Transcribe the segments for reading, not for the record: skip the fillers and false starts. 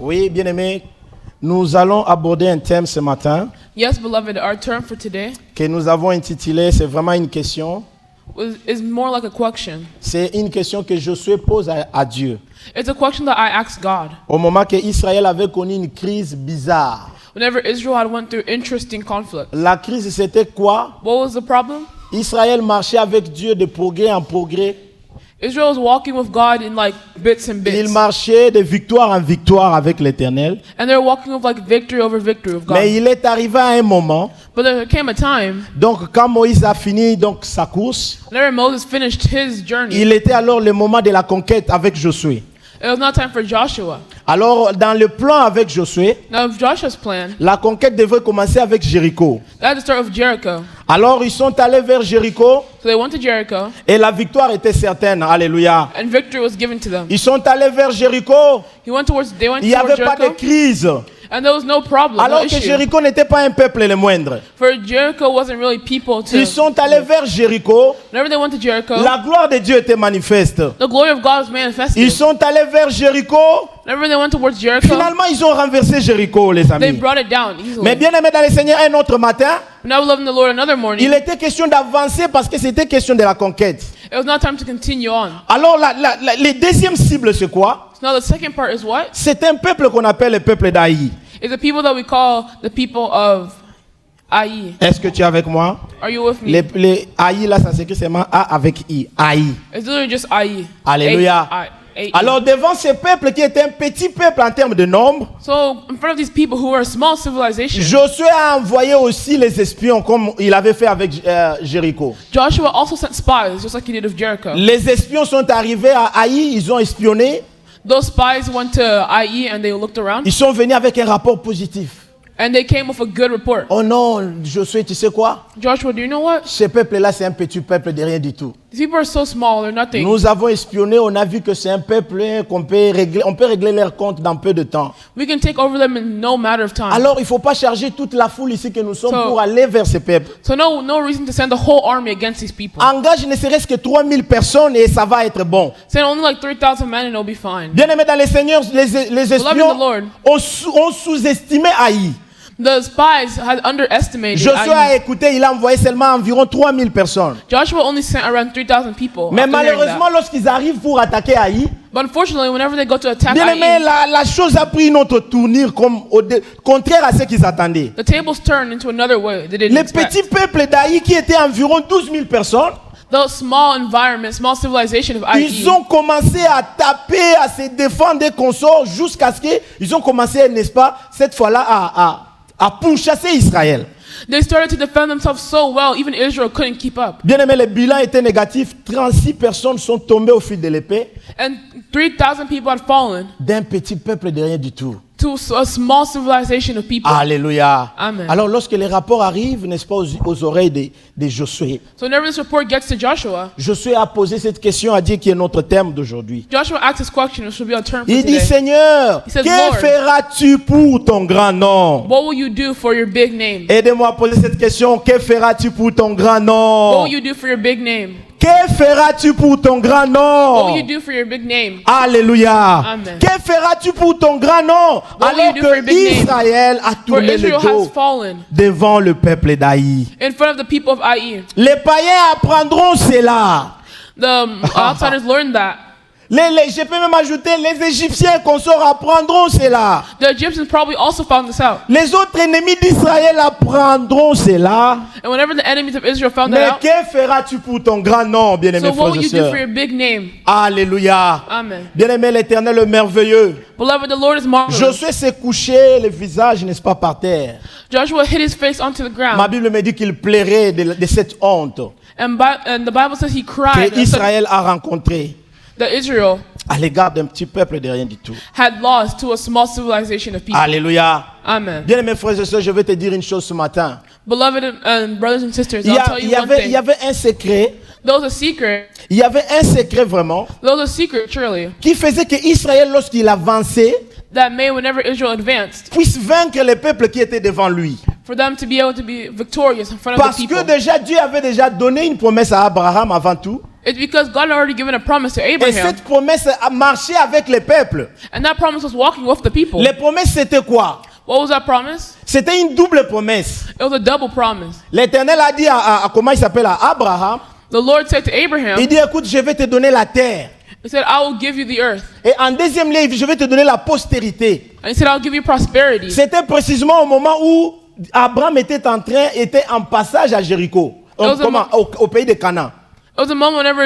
Oui, bien-aimés, nous allons aborder un thème ce matin Yes, beloved, our term for today que nous avons intitulé, c'est vraiment une question. is more like a question. C'est une question que Josué pose à Dieu. It's a question that I asked God. Au moment que Israël avait connu une crise bizarre. Whenever Israel had went through interesting conflict. La crise, c'était quoi? What was the problem? Israël marchait avec Dieu de progrès en progrès. Israel was walking with God in like bits and Il bits. marchait de victoire en victoire avec l'Éternel. And they were walking with like victory over victory with God. Mais il est arrivé à un moment, But there came a time, donc quand Moïse a fini donc sa course, whenever Moses finished his journey, il était alors le moment de la conquête avec Josué. it was not time for Joshua. Alors dans le plan avec Josué, Now, with Joshua's plan, la conquête devait commencer avec Jéricho. they had to start with Jericho. Alors ils sont allés vers Jéricho So they went to Jericho, et la victoire était certaine. Alléluia. and victory was given to them. Ils sont allés vers Jéricho. They went towards Il n'y avait pas de Jericho, crise. and there was no problem, no Alors que issue. Jéricho n'était pas un peuple le moindre. For Jericho wasn't really people to. Ils sont allés vers Jéricho. Whenever they went to Jericho, La gloire de Dieu était manifeste. the glory of God was manifested. Ils sont allés vers Jéricho. Whenever they went towards Jericho, Finalement, ils ont renversé Jéricho, les they amis. brought it down easily. Mais bien aimé dans le Seigneur, un autre matin, Now we love in the Lord another morning. il était question d'avancer parce que c'était question de la conquête. It was not time to continue on. Alors, les deuxièmes cibles, c'est quoi? So now the second part is what? C'est un peuple qu'on appelle le peuple d'Aï. Is the people that we call the people of Ai. Est-ce que tu es avec moi? Are you with me? Les Aï, là, ça s'écrit seulement A avec I. Aï. It's literally just Ai. Alléluia. A-I. Alors, devant ce peuple qui était un petit peuple en termes de nombre, So in front of these people who were a small civilization, Josué a envoyé aussi les espions comme il avait fait avec Jéricho. Joshua also sent spies, just like he did with Jericho. Les espions sont arrivés à Aï, ils ont espionné, Those spies went to Ai and they looked around, ils sont venus avec un rapport positif. and they came with a good report. Oh non, Josué, tu sais quoi? Joshua, do you know what? Ce peuple-là, c'est un petit peuple de rien du tout. These people are so small, they're nothing. Nous avons espionné, on a vu que c'est un peuple qu'on peut régler, on peut régler leurs comptes dans peu de temps. We can take over them in no matter of time. Alors, il ne faut pas charger toute la foule ici que nous sommes So- pour aller vers ce peuple. So no reason to send the whole army against these people. Engage ne serait-ce que 3000 personnes et ça va être bon. Send only like 3,000 men and it'll be fine. Bien aimé dans les seigneurs, les espions the Lord. ont sous-estimé Haï. The spies had underestimated Josué Ai. a écouté, il a envoyé seulement environ 3000 personnes. Joshua only sent around 3,000 people. Mais after hearing malheureusement, that. lorsqu'ils arrivent pour attaquer Haï, But unfortunately, whenever they go to attack bien aimé, Ai, la chose a pris une autre tournure comme contraire à ce qu'ils attendaient. the tables turned into another way they didn't Les expect. petits peuples d'Haï qui étaient environ 12 000 personnes, Those small environments, small civilization of Ai, ils ont commencé à taper, à se défendre des consorts jusqu'à ce qu'ils ont commencé, n'est-ce pas, cette fois-là à pourchasser Israël. they started to defend themselves so well, even Israel couldn't keep up. Bien aimé, le bilan était négatif. 36 personnes sont tombées au fil de l'épée And 3,000 people had fallen d'un petit peuple de rien du tout. to a small civilization of people. Alléluia. Amen. Alors lorsque les rapports arrivent, n'est-ce pas, aux oreilles de Josué, So whenever this report gets to Joshua, Josué a posé cette question à Dieu qui est notre thème d'aujourd'hui. Joshua asks this question, which will be our term for Il dit, today. Seigneur, He says, que Lord, feras-tu pour ton grand nom? What will you do for your big name? Aidez-moi à poser cette question. Que feras-tu pour ton grand What nom? will you do for your big name? Que feras-tu pour ton grand What will nom? you do for your big name? Alléluia. Amen. Que feras-tu pour ton grand nom? What will Alors you do for your big que name? Israël a For tourné le Israel dos has fallen devant le peuple d'Haï. in front of the people of Ai. Les païens apprendront cela. The outsiders learned that. Je peux même ajouter, les Égyptiens consorts apprendront cela. The Egyptians probably also found this out. Les autres ennemis d'Israël apprendront cela. And whenever the enemies of Israel found Mais that out, que feras-tu pour ton grand nom, bien-aimés so what frères will et you do for sœurs? your big name? Alléluia. Amen. Bien-aimé l'Éternel, le merveilleux. Beloved, the Lord is marvelous. Josué s'est couché, le visage, n'est-ce pas, par terre. Joshua hit his face onto the Ma ground. Bible me dit qu'il plairait de cette honte And the Bible says he cried que Israël a rencontrée that Israel à l'égard d'un petit peuple de rien du tout. had lost to a small civilization of people. Alléluia. Amen. Bien-aimés frères et sœurs, je vais te dire une chose ce matin. Beloved and brothers and sisters, Il I'll y, tell you one il y thing. avait un secret. There was a secret. Il y avait un secret vraiment There was a secret, surely, qui faisait que Israël, lorsqu'il avançait, that made whenever Israel advanced, puisse vaincre les peuples qui étaient devant lui. for them to be able to be victorious in front of Parce the que people. déjà Dieu avait déjà donné une promesse à Abraham avant tout. It's because God had already given a promise to Et Abraham. cette promesse a marché avec les peuples. And that promise was walking with the people. Les promesses, c'était quoi? What was that promise? C'était une double promesse. It was a double promise. L'Éternel a dit comment il s'appelle, à Abraham, The Lord said to Abraham, il dit, écoute, je vais te donner la terre. He said, I will give you the earth. Et en deuxième lieu, je vais te donner la postérité. And he said, I'll give you prosperity. C'était précisément au moment où Abraham était en passage à Jéricho, au pays de Canaan. It was a moment whenever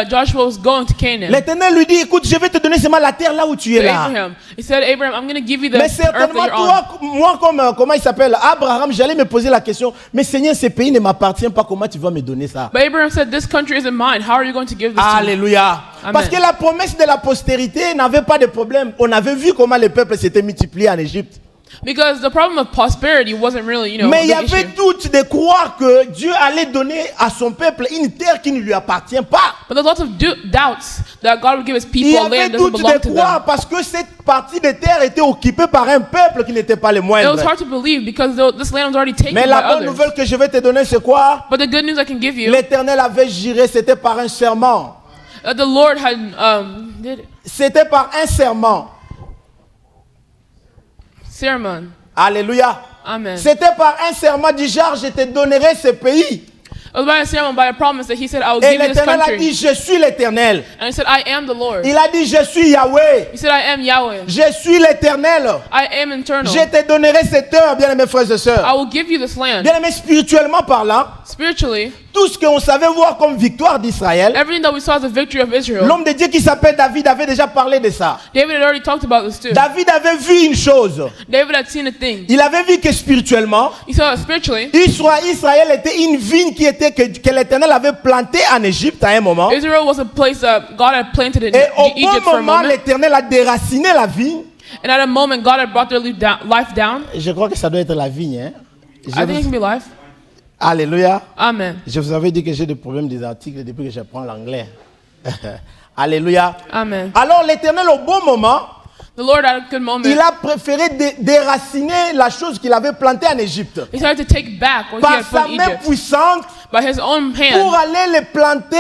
Joshua was going to Canaan. L'Éternel lui dit, écoute, je vais te donner seulement la terre là où tu es To là. Abraham, he said, Abraham, I'm going to give you the Mais earth that certainement, you're on. moi, comment il s'appelle, Abraham, j'allais me poser la question, mais Seigneur, ce pays ne m'appartient pas, comment tu vas me donner ça? But Abraham said, this country isn't mine. How are you going to give this to me? Alléluia. Amen. Parce que la promesse de la postérité n'avait pas de problème. On avait vu comment les peuples s'étaient multipliés en Égypte. Because the problem of prosperity wasn't really, you know, Mais a il y big avait issue. doute de croire que Dieu allait donner à son peuple une terre qui ne lui appartient pas. But there's lots of doubts that God would give his Il people y a avait land that doesn't doute belong de to them. croire parce que cette partie de terre était occupée par un peuple qui n'était pas le It was moindre. hard to believe because this land was already taken Mais by la bonne others. nouvelle que je vais te donner, c'est quoi? But the good news I can give you, L'Éternel avait juré, c'était par un serment. the Lord had did it. C'était par un serment. Sermon. Alléluia. Amen. C'était par un serment du genre, je te donnerai ce pays. It was by a sermon, by a promise that he said, I will Et give you this l'Éternel a country. dit, je suis l'Éternel. And he said, I am the Lord. Il a dit, je suis Yahweh. He said, I am Yahweh. Je suis l'Éternel. I am eternal. Je te donnerai cette terre, bien-aimés frères et I sœurs. will give you this land. Bien-aimés, spirituellement parlant, Spiritually, tout ce qu'on savait voir comme victoire d'Israël, everything that we saw as a victory of Israel, l'homme de Dieu qui s'appelle David avait déjà parlé de ça. David had already talked about this too. David avait vu une chose. David had seen a thing. Il avait vu que spirituellement, He saw it spiritually. Israël était une vigne que l'Éternel avait plantée en Égypte à un moment. Israel was a place that God had planted in Et au Egypt bon for a moment, moment. l'Éternel a déraciné la vigne. And at a moment, God had brought their life down. Je crois que ça doit être la vigne. Hein? I think it can be life. Alléluia. Amen. Je vous avais dit que j'ai des problèmes des articles depuis que j'apprends l'anglais. Alléluia. Amen. Alors l'Éternel, au bon moment, The Lord at a good moment, il a préféré déraciner la chose qu'il avait plantée en Égypte. he started to take back what he Par had put sa in main Egypt puissante, by his own pour hand aller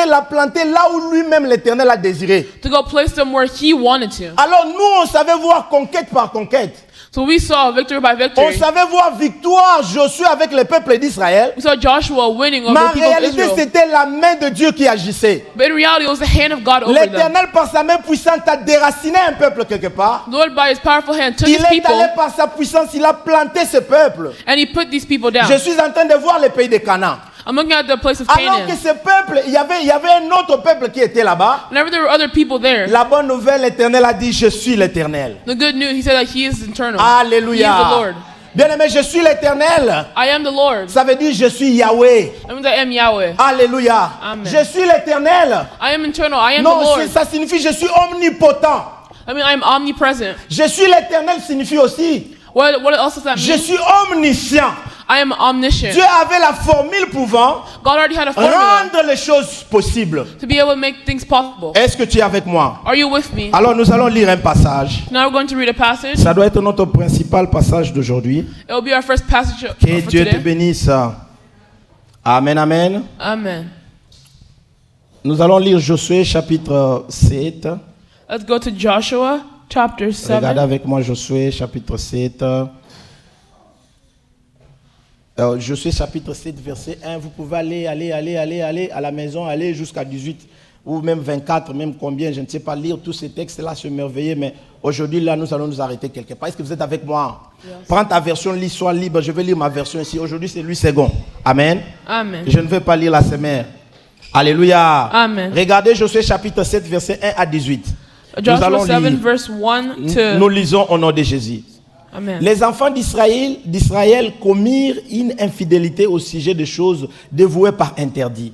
la planter là où lui-même l'Éternel a désiré. to go place them where he wanted to. Alors nous, on savait voir conquête par conquête. So we saw victory by On victory. savait voir victoire Josué avec le peuple d'Israël. We saw Joshua winning over Mais en the people of réalité, Israel. c'était la main de Dieu qui agissait. But in reality, it was the hand of God over them. L'Éternel, par sa main puissante, a déraciné un peuple quelque part. The Lord, by his powerful hand, took Il his est people allé par sa puissance, il a planté ce peuple. and he put these people down. Je suis en train de voir le pays de Canaan. I'm looking at the place of Alors que Canaan. ce peuple, il y avait un autre peuple qui était là-bas. Whenever there were other people there, La bonne nouvelle, l'Éternel a dit, je suis l'Éternel. the good news, he said that he is eternal. He is the Alléluia. Lord. Bien-aimé, je suis l'Éternel. I am the Lord. Ça veut dire, je suis Yahweh. That means I am Yahweh. Alléluia. Amen. Je suis l'Éternel. I am eternal. I am Non, the Lord. ça signifie, je suis omnipotent. I mean, I am omnipresent. Je suis l'Éternel signifie aussi, What else does that je mean? suis omniscient. I am omniscient. Dieu avait la formule pouvant God already had a formula rendre les choses possibles. to be able to make things possible. Est-ce que tu es avec moi? Are you with me? Alors nous allons lire un passage. Now we're going to read a passage. Ça doit être notre principal passage d'aujourd'hui. It will be our first passage Que for Dieu te today. bénisse. Amen, amen. Amen. Nous allons lire Josué chapitre 7. Let's go to Joshua chapter Regardez 7. avec moi Josué chapitre 7. Josué chapitre 7 verset 1. Vous pouvez aller à la maison, aller jusqu'à 18 ou même 24, même combien, je ne sais pas, lire tous ces textes-là, se merveiller. Mais aujourd'hui, là, nous allons nous arrêter quelque part. Est-ce que vous êtes avec moi? Yes. Prends ta version, lis, sois libre. Je vais lire ma version ici. Aujourd'hui, c'est lui second. Amen. Amen. Je ne vais pas lire la semaine. Alléluia. Amen. Regardez Josué chapitre 7, verset 1 à 18. Joshua 7 lire. verse 1 Nous to... lisons au nom de Jésus. Amen. Les enfants d'Israël commirent une infidélité au sujet des choses dévouées par interdit.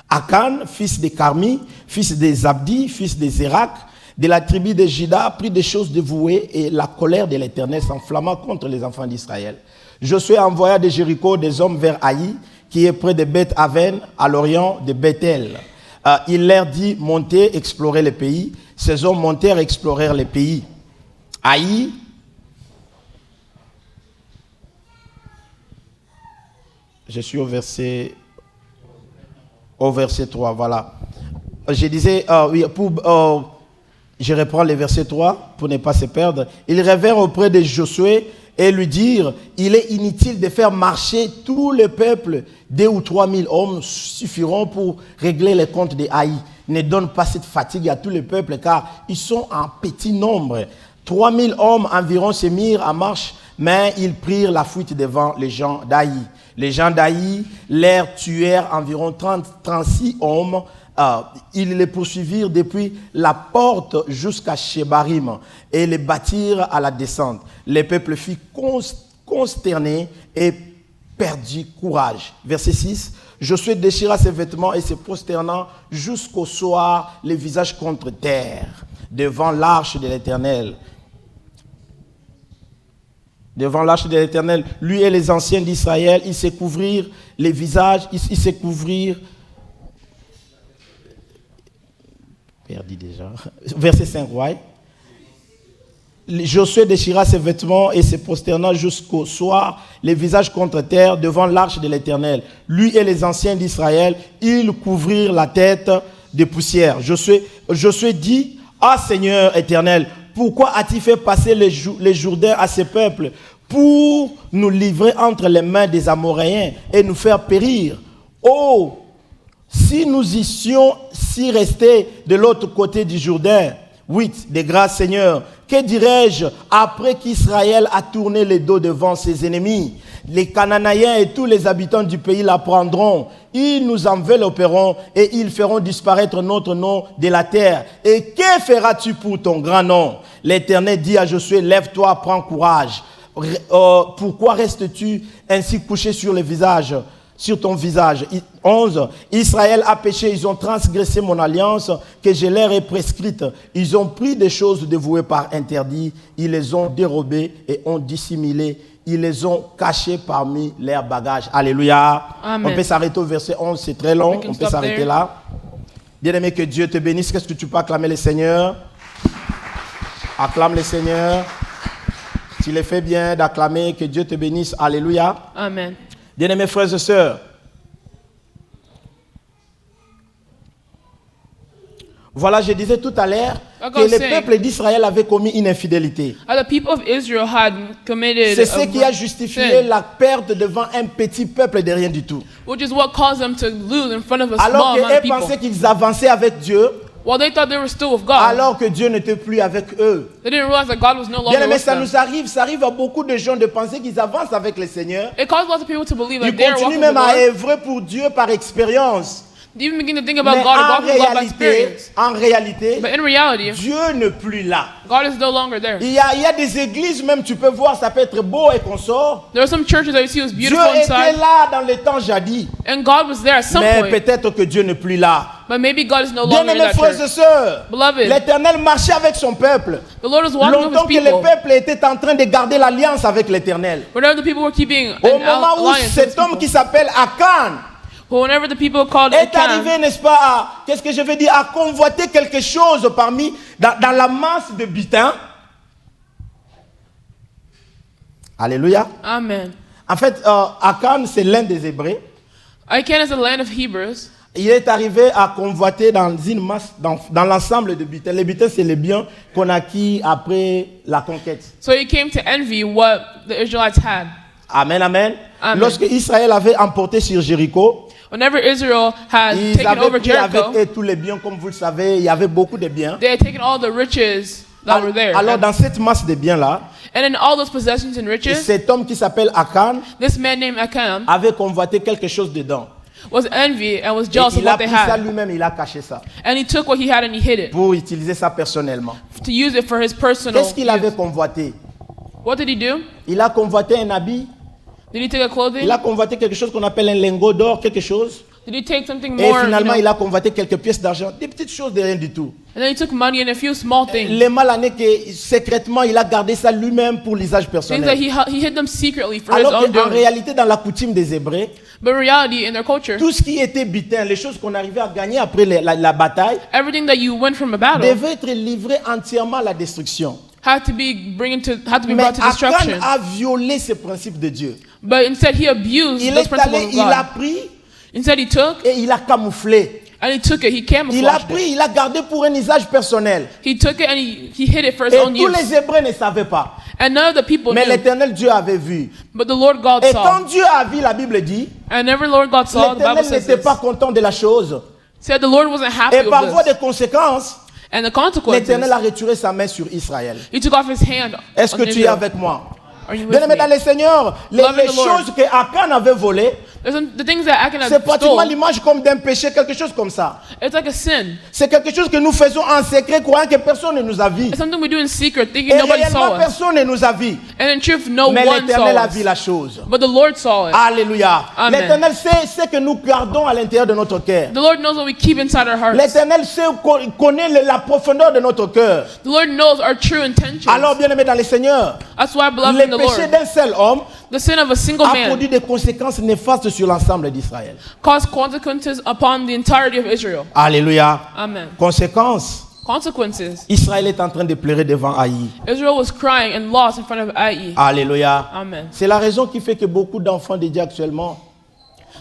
Akan, fils de Carmi, fils de Zabdi, fils de Zérak, de la tribu de Juda, prit des choses dévouées et la colère de l'Éternel s'enflamma contre les enfants d'Israël. Josué envoya de Jéricho des hommes vers Haï, qui est près de Beth-Aven, à l'orient de Bethel. Il leur dit, montez, explorez le pays. Ces hommes montèrent, explorèrent le pays. Haï, je suis au verset 3, voilà. je disais, oui, je reprends le verset 3 pour ne pas se perdre. Ils revinrent auprès de Josué et lui dirent, il est inutile de faire marcher tout le peuple. 2 ou 3 000 hommes suffiront pour régler les comptes des Haï. Ne donne pas cette fatigue à tout le peuple car ils sont en petit nombre. 3 000 hommes environ se mirent en marche, mais ils prirent la fuite devant les gens d'Haï. Les gens d'Haï les tuèrent environ 36 hommes. Ils les poursuivirent depuis la porte jusqu'à Shebarim et les battirent à la descente. Le peuple fut consterné et perdit courage. Verset 6. Josué déchira ses vêtements et se prosternant jusqu'au soir, le visage contre terre, devant l'arche de l'Éternel. Devant l'arche de l'Éternel, lui et les anciens d'Israël, ils se couvrirent les visages, ils se couvrirent. Perdu déjà. Verset 5, ouais. Josué déchira ses vêtements et se prosterna jusqu'au soir, les visages contre terre, devant l'arche de l'Éternel. Lui et les anciens d'Israël, ils couvrirent la tête de poussière. Josué dit, « Ah Seigneur éternel, pourquoi as-tu fait passer les Jourdains à ce peuple pour nous livrer entre les mains des Amoréens et nous faire périr? Oh, si nous eussions restés de l'autre côté du Jourdain. » 8. De grâce Seigneur, que dirais-je après qu'Israël a tourné le dos devant ses ennemis? Les Cananéens et tous les habitants du pays la prendront. Ils nous envelopperont et ils feront disparaître notre nom de la terre. Et que feras-tu pour ton grand nom? L'Éternel dit à Josué, lève-toi, prends courage. Pourquoi restes-tu ainsi couché sur le visage? Sur ton visage. 11. Israël a péché, ils ont transgressé mon alliance que je leur ai prescrite. Ils ont pris des choses dévouées par interdit, ils les ont dérobées et ont dissimulé. Ils les ont cachées parmi leurs bagages. Alléluia. Amen. On peut s'arrêter au verset 11, c'est très long. On peut s'arrêter là. Bien-aimé, que Dieu te bénisse. Qu'est-ce que tu peux acclamer le Seigneur? Acclame le Seigneur. Tu le fais bien d'acclamer, que Dieu te bénisse. Alléluia. Amen. Bien-aimés frères et sœurs, voilà, je disais tout à l'heure que le peuple d'Israël avait commis une infidélité. C'est ce qui a justifié la perte devant un petit peuple de rien du tout. Alors qu'ils pensaient qu'ils avançaient avec Dieu. Well, they thought they were still with God. Alors que Dieu n'était plus avec eux. They didn't realize that God was no longer Bien, mais with ça them. nous arrive, ça arrive à beaucoup de gens de penser qu'ils avancent avec le Seigneur. It causes lots of people to believe that Ils they're continuent walking même with à the Lord. œuvrer pour Dieu par expérience. They even begin to think about Mais God and walking with God by experience. en réalité, But in reality, Dieu n'est plus là. God is no longer there. Il y a des églises même, tu peux voir, ça peut être beau et qu'on sort. There are some churches that you see was Dieu beautiful était inside, là dans les temps jadis. and God was there at some Mais point. peut-être que Dieu n'est plus là. But maybe God is no Bien longer in aimés that frères et church. sœurs, Beloved, l'Éternel marchait avec son peuple. the Lord was walking with Longtemps His que le people. peuple était en train de garder l'alliance avec l'Éternel. Whenever the people were keeping Au an moment où alliance with cet homme qui s'appelle Akan but whenever the people called est Achan, arrivé, n'est-ce pas, qu'est-ce que je veux dire, à convoiter quelque chose dans la masse de butin. Alléluia. Amen. En fait, Akan, c'est l'un des Hébreux. Achan is the land of Hebrews. Il est arrivé à convoiter dans une masse, dans l'ensemble de butins. Les butins, c'est les biens qu'on a acquis après la conquête. So he came to envy what the Israelites had. Amen, amen. Amen. Lorsque Israël avait emporté sur Jéricho, Whenever Israel had ils taken avaient over pris avec Jericho, eux tous les biens, comme vous le savez, il y avait beaucoup de biens. they had taken all the riches that were there. Alors, dans cette masse de biens-là, And in all those possessions and riches, cet homme qui s'appelle Akan this man named Achan avait convoité quelque chose dedans. was envy and was Et jealous of il a what they pris ça had. lui-même, il a caché ça And he took what he had and he hid it pour utiliser ça personnellement. to use it for his personal Qu'est-ce qu'il avait use. convoité? What did he do? Il a convoité un habit, Did he take a clothing? il a convoité quelque chose qu'on appelle un lingot d'or, quelque chose. Did he take something Et more? finalement, il a convoité quelques pièces d'argent, des petites choses de rien du tout. And then he took money and a few small things. Le mal en est que secrètement, il a gardé ça lui-même pour l'usage Things that personnel. he hid them secretly for his Alors own qu'en doing. réalité, dans la coutume des Hébreux, But in reality, in their culture, tout ce qui était butin, les choses qu'on arrivait à gagner après la bataille, everything that you win from a battle devait être livré entièrement à la destruction. had to be Mais brought to Akan destruction. a violé ces principes de Dieu. But instead, he abused Il those est principles allé, of il a God. pris Instead, he took et il a camouflé. And he took it. He Il a camouflaged it. pris, il a gardé pour un usage personnel. He took it and he hid it for his Et own tous use. les Hébreux ne savaient pas. And none of the people Mais knew. l'Éternel Dieu avait vu. But the Lord God Et saw. quand Dieu a vu, la Bible dit, And every Lord God saw, the Bible l'Éternel says n'était this. pas content de la chose. Said the Lord wasn't happy Et par voie with de this. conséquence, And the consequences, l'Éternel a retiré sa main sur Israël. he took off his hand Est-ce on que tu es Israel. avec moi? Are you with Bien-aimé me? dans le Seigneur, les Loving the Lord. choses que Akan avait volées, The things that Achan c'est had pratiquement stole, l'image comme d'un péché, quelque chose comme ça. it's like a sin. C'est quelque chose que nous faisons en secret, croyant que personne ne nous a vu. It's something we do in secret, thinking Et nobody saw réellement, us. personne ne nous a vu. And in truth, no Mais one l'Éternel a saw vu us. la chose. But the Lord saw it. Alléluia. Amen. L'Éternel sait ce que nous gardons à l'intérieur de notre cœur. The Lord knows what we keep inside our hearts. L'Éternel sait, connaît la profondeur de notre cœur. The Lord knows our true intentions. Alors, bien-aimé dans le Seigneur, That's why, beloved le in the péché Lord, d'un seul homme the sin of a single a man produit des conséquences néfastes sur l'ensemble d'Israël. caused consequences upon the entirety of Israel. Alléluia. Amen. Conséquence, Consequences. Israël est en train de pleurer devant Haï. Israel was crying and lost in front of Ai. Alléluia. Amen. C'est la raison qui fait que beaucoup d'enfants de Dieu actuellement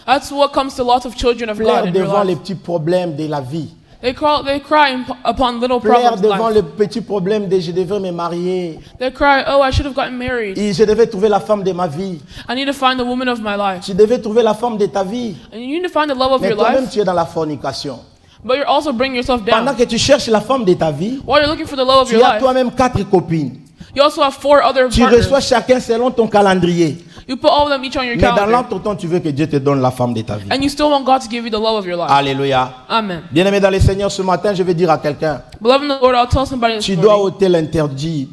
That's what comes to lots of children of God pleurent in their devant les life. petits problèmes de la vie. They cry upon little Pleurent problems in devant life. les petits problèmes de je devrais me marier. They cry, oh, I should have gotten married. Et je devais trouver la femme de ma vie. I need to find the woman of my life. Tu devais trouver la femme de ta vie. And you need to find the love of Mais your toi-même, life, tu es dans la fornication. but you're also bringing yourself Pendant down. que tu cherches la femme de ta vie, While you're looking for the love of tu your as life, toi-même 4 copines. you also have 4 other Tu partners. reçois chacun selon ton calendrier. You put all of them each on your Mais dans calendar. l'entretemps, tu veux que Dieu te donne la femme de ta vie. And you still want God to give you the love of your life. Alléluia. Amen. Bien-aimé dans le Seigneur, ce matin, je vais dire à quelqu'un, Beloved in the Lord, I'll tell somebody this tu dois morning. ôter l'interdit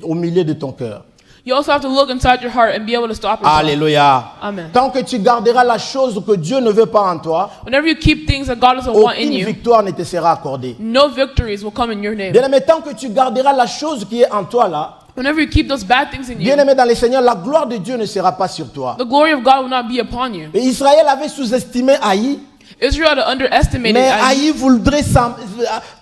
au milieu de ton cœur. You also have to look inside your heart and be able to stop yourself. Alléluia. Amen. Tant que tu garderas la chose que Dieu ne veut pas en toi, Whenever you keep things that God doesn't want in aucune you, victoire ne te sera accordée. no victories will come in your name. Bien-aimé, tant que tu garderas la chose qui est en toi là, Whenever you keep those bad things in you, bien-aimé dans le Seigneur, la gloire de Dieu ne sera pas sur toi. the glory of God will not be upon you. Et Israël avait sous-estimé Haï, Israel had underestimated mais Ai. Haï voudrait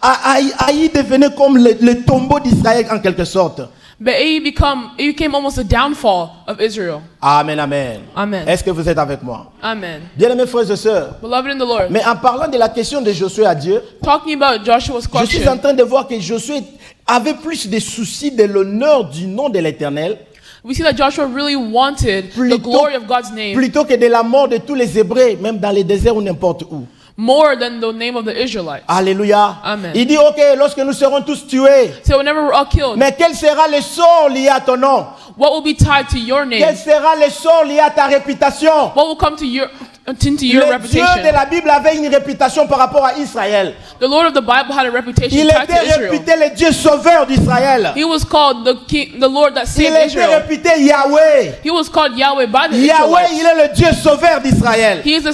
Haï devenait comme le tombeau d'Israël en quelque sorte. But it became almost a downfall of Israel. Amen, amen. Amen. Est-ce que vous êtes avec moi? Amen. Bien-aimés frères et sœurs, Beloved in the Lord, mais en parlant de la question de Josué à Dieu, talking about Joshua's je suis en question, train de voir que Josué avait plus de soucis de l'honneur du nom de l'Éternel we see that Joshua really wanted the glory of God's name plutôt que de la mort de tous les Hébreux, même dans les déserts ou n'importe où. more than the name of the Israelites. Alléluia. Amen. Il dit, ok, lorsque nous serons tous tués, So whenever we're all killed, mais quel sera le sort lié à ton nom? what will be tied to your Quel name? sera le sort lié à ta réputation? What will come to your into Le your Dieu reputation? de la Bible avait une réputation par rapport à Israël. The Lord of the Bible had a reputation Il tied to était Israel. réputé le Dieu sauveur d'Israël. He was called the Lord that Il saved était Israel. réputé Yahweh. He was called Yahweh by the Yahweh, il Israelites. est le Dieu sauveur d'Israël. He is the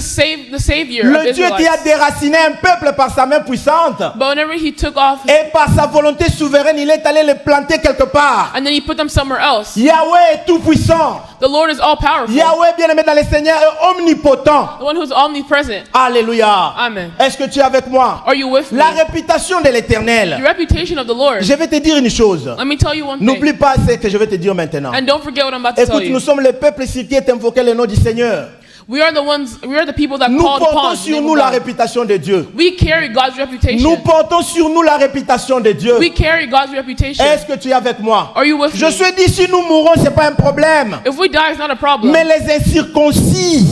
savior of Le Dieu qui a Israelites. déraciné un peuple par sa main puissante. But whenever he took off Et par sa volonté souveraine, il est allé le planter quelque part. and then he put them somewhere else, Yahweh est tout puissant. the Lord is all powerful. Yahweh, bien-aimé dans le Seigneur, est omnipotent. The one who's omnipresent. Alléluia. Amen. Est-ce que tu es avec moi? Are you with me? La réputation de The l'Éternel. reputation of the Lord. Je vais te dire une chose. Let me tell you one thing. N'oublie pas ce que je vais te dire maintenant. And don't forget what I'm about to tell Écoute, you. nous sommes le peuple sur qui est invoqué le nom du Seigneur. We are the people that Nous called portons upon the sur name nous of la God. réputation de Dieu. We carry God's Nous reputation. portons sur nous la réputation de Dieu. We carry God's reputation. Est-ce que tu es avec moi? Are you with Je me? suis dit, si nous mourons, ce n'est pas un problème. If we die, it's not a problem. Mais les incirconcis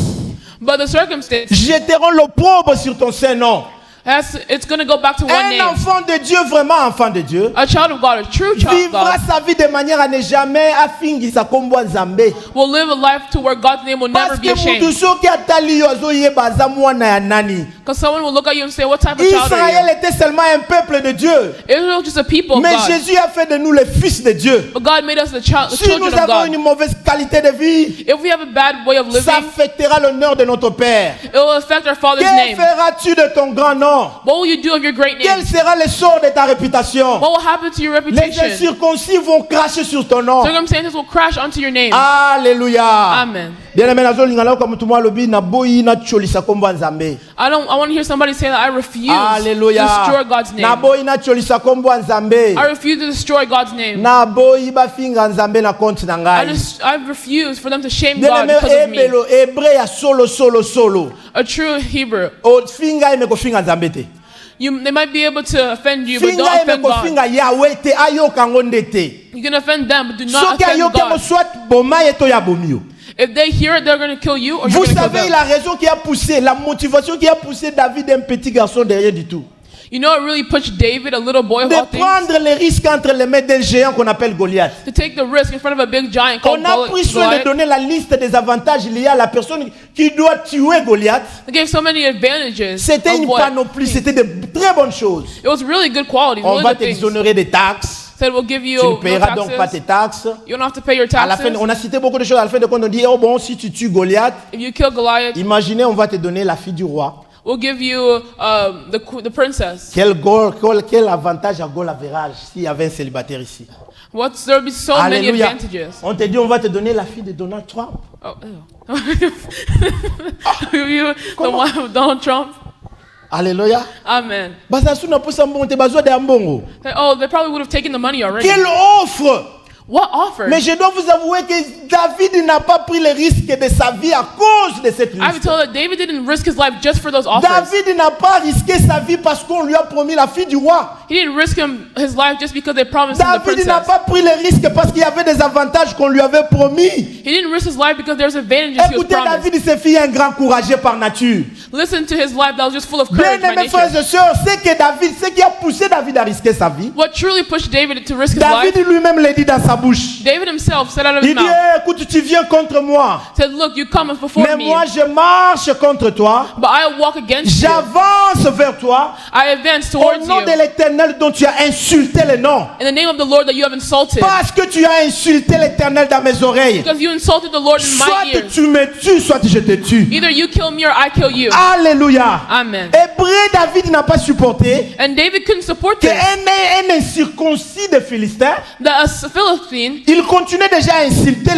But the circumstance, jetteront l'opprobre sur ton Saint-Nom. it's going to go back to one Un name. enfant de Dieu, vraiment enfant de Dieu, A child of God, a true child of vivra God, sa vie de manière à ne jamais afingisa kombo nzambe. will live a life to where God's name will never Parce be que mutu ashamed. soki atali yo azoyeba aza mwana ya nani. Because someone will look at you and say, what type of child are Israël you? était seulement un peuple de Dieu. Israel is just a people of Mais God. Jésus a fait de nous les fils de Dieu. But God made us the Si children nous of avons God. une mauvaise qualité de vie, If we have a bad way of ça living, affectera l'honneur de notre Père. it will affect our Father's Que name. feras-tu de ton grand nom? What will you do of your great Quel name? sera le sort de ta réputation? What will happen to your Les reputation? incirconcis vont cracher sur ton nom. Circumstances will crash onto your name. Alléluia. Amen. Bien aimé nazo lingala comme tout moi lobi na boyi na cholisa komba nzambe. I want to hear somebody say that I refuse Alléluia. to destroy God's name. Naboyi nacholisa kombo ya Nzambe. I refuse to destroy God's name. Naboyi bafinga Nzambe na konti na ngai. I refuse for them to shame God because of me. Ebelo hébreu ya solo. A true Hebrew. O finga ime ko finga Nzambe te. They might be able to offend you, but Finga don't ime offend ko God. finga Yahweh te ayoka ngonde te. You can offend them, but do not Soki offend ayoka mo God. soit bomaye to ya bomio. If they hear it, they're going to kill you or you're Vous going to kill savez them. la raison qui a poussé, la motivation qui a poussé David, un petit garçon derrière du tout, You know, it really pushed David, a little boy of de all things, prendre les risques entre les mains d'un géant qu'on appelle Goliath. to take the risk in front of a big giant called On a pris soin de Goliath. donner la liste des avantages liés à la personne qui doit tuer Goliath. They gave so many advantages. C'était of une what- panoplie, c'était de très bonnes choses. It was really good qualities, On really va good things. t'exonérer des taxes. Said we'll give you Tu ne no payeras donc pas tes taxes. taxes. You don't have to pay your À la fin, taxes. on a cité beaucoup de choses. À la fin de compte, on dit, oh bon, si tu tues Goliath, If you kill Goliath, imaginez, on va te donner la fille du roi. we'll give you the princess. Quel avantage à Gaul average s'il y avait un célibataire ici. There'll be so many Alléluia. advantages. On te dit, on va te donner la fille de Donald Trump. Oh, ew. You, the one with Donald Trump. Alléluia. Amen. Basasuna poussa mbongo te bazwa de ambongo. They probably would have taken the money already. Quelle offre! What offer? Mais je dois vous avouer que David n'a pas pris le risque de sa vie à cause de cette I have liste. to tell that David didn't risk his life just for those offers. David n'a pas risqué sa vie parce qu'on lui a promis la fille du roi. He didn't risk his life just because they promised him the David n'a princess. pas pris le risque parce qu'il y avait des avantages qu'on lui avait promis. He didn't risk his life because there's advantages he was Écoutez, promised. David s'est fait un grand courageux par nature. Listen to his life that was just full of courage by Bien-aimés frères nature. et sœurs, ce qui a poussé David à risquer sa vie, What truly pushed David to risk his David life, lui-même l'a dit dans sa bouche. David himself said out of his Il dit, mouth, eh, écoute, tu viens contre moi, said, look, you come before mais me, moi je marche contre toi, but I walk against you. j'avance vers toi, I advance au towards nom de you l'Éternel dont tu as insulté le nom. in the name of the Lord that you have insulted. Parce que tu as insulté l'Éternel dans mes oreilles. Because you insulted the Lord in my Soit ears. tu me tues, soit je te tue. Either you kill me or I kill you. Alléluia. Amen. Hébreu, David n'a pas supporté And David couldn't support this. qu'un incirconcis de Philistins, The Philistine, il continuait déjà à insulter